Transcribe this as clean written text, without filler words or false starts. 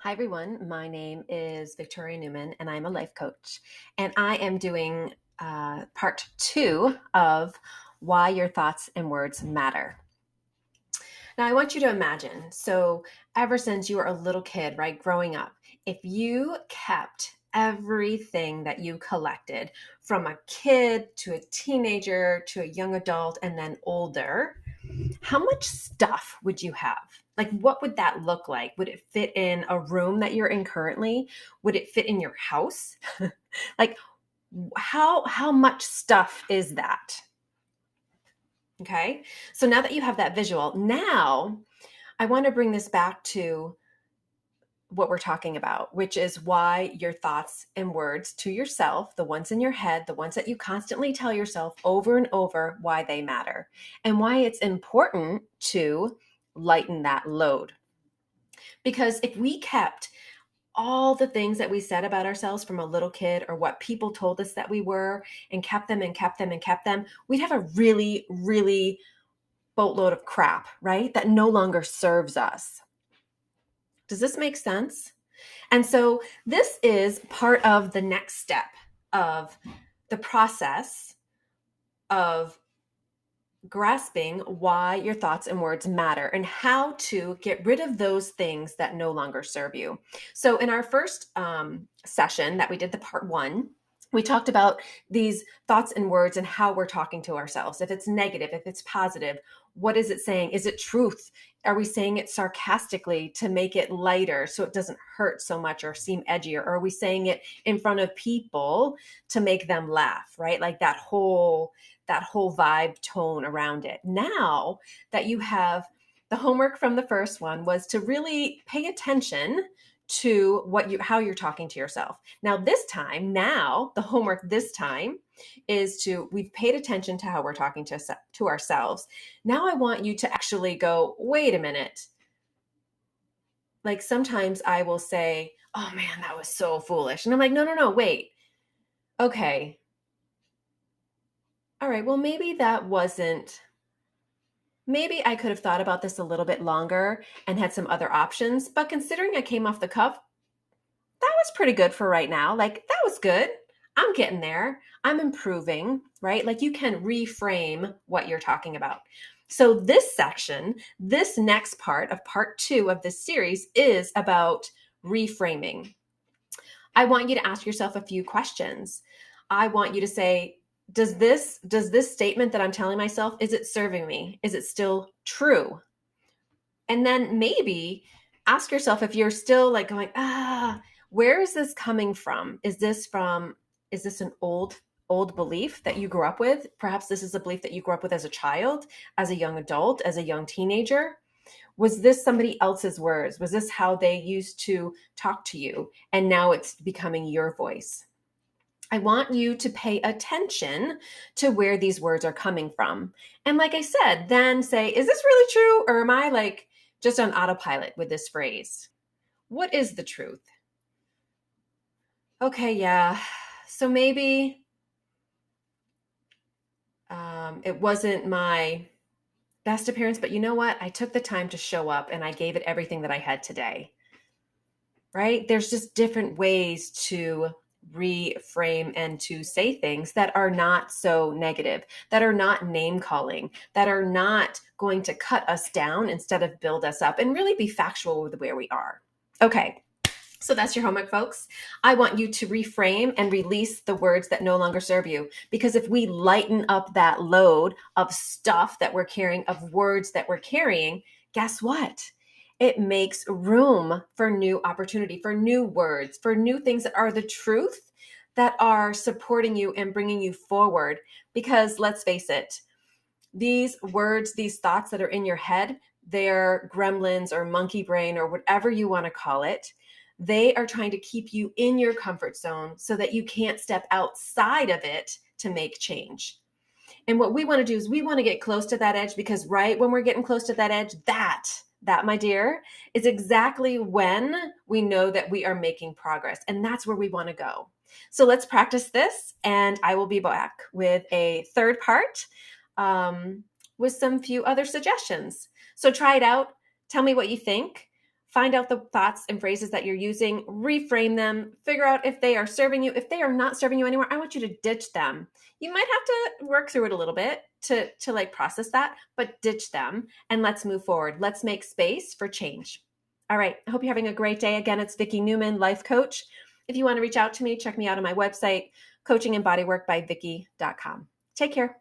Hi, everyone. My name is Victoria Newman, and I'm a life coach. And I am doing part two of Why Your Thoughts and Words Matter. Now, I want you to imagine ever since you were a little kid, right, growing up, if you kept everything that you collected from a kid to a teenager to a young adult and then older, how much stuff would you have? Like, what would that look like? Would it fit in a room that you're in currently? Would it fit in your house? Like, how much stuff is that? Okay. So now that you have that visual, now I want to bring this back to what we're talking about, which is why your thoughts and words to yourself, the ones in your head, the ones that you constantly tell yourself over and over, why they matter and why it's important to lighten that load. Because if we kept all the things that we said about ourselves from a little kid or what people told us that we were and kept them and kept them and kept them, we'd have a really, really boatload of crap, right? That no longer serves us. Does this make sense? And so this is part of the next step of the process of grasping why your thoughts and words matter and how to get rid of those things that no longer serve you. So in our first session that we did, the part one, we talked about these thoughts and words and how we're talking to ourselves. If it's negative, if it's positive, what is it saying? Is it truth? Are we saying it sarcastically to make it lighter so it doesn't hurt so much or seem edgier? Or are we saying it in front of people to make them laugh, right? Like that whole vibe tone around it. Now that you have the homework from the first one was to really pay attention to how you're talking to yourself. Now the homework this time is we've paid attention to how we're talking to ourselves. Now I want you to actually go, wait a minute. Like sometimes I will say, oh man, that was so foolish. And I'm like, no, wait. Okay. All right, well, maybe I could have thought about this a little bit longer and had some other options. But considering I came off the cuff, that was pretty good for right now. Like, that was good. I'm getting there. I'm improving, right? Like, you can reframe what you're talking about. So, this section, this next part of part two of this series is about reframing. I want you to ask yourself a few questions. I want you to say, does this statement that I'm telling myself, is it serving me? Is it still true? And then maybe ask yourself if you're still like going, where is this coming from? Is this an old belief that you grew up with? Perhaps this is a belief that you grew up with as a child, as a young adult, as a young teenager. Was this somebody else's words? Was this how they used to talk to you? And now it's becoming your voice. I want you to pay attention to where these words are coming from. And like I said, then say, is this really true? Or am I like just on autopilot with this phrase? What is the truth? Okay, yeah. So maybe it wasn't my best appearance, but you know what? I took the time to show up and I gave it everything that I had today. Right? There's just different ways to reframe and to say things that are not so negative, that are not name calling, that are not going to cut us down instead of build us up, and really be factual with where we are. Okay. So that's your homework, folks. I want you to reframe and release the words that no longer serve you. Because if we lighten up that load of stuff that we're carrying, of words that we're carrying, guess what? It makes room for new opportunity, for new words, for new things that are the truth, that are supporting you and bringing you forward. Because let's face it, these words, these thoughts that are in your head, they're gremlins or monkey brain or whatever you want to call it. They are trying to keep you in your comfort zone so that you can't step outside of it to make change. And what we want to do is we want to get close to that edge, because right when we're getting close to that edge, that, my dear, is exactly when we know that we are making progress. And that's where we want to go. So let's practice this. And I will be back with a third part with some few other suggestions. So try it out. Tell me what you think. find out the thoughts and phrases that you're using, reframe them, figure out if they are serving you. If they are not serving you anymore, I want you to ditch them. You might have to work through it a little bit to like process that, but ditch them and let's move forward. Let's make space for change. All right. I hope you're having a great day. Again, it's Vicki Newman, life coach. If you want to reach out to me, check me out on my website, coachingandbodyworkbyvicki.com. Take care.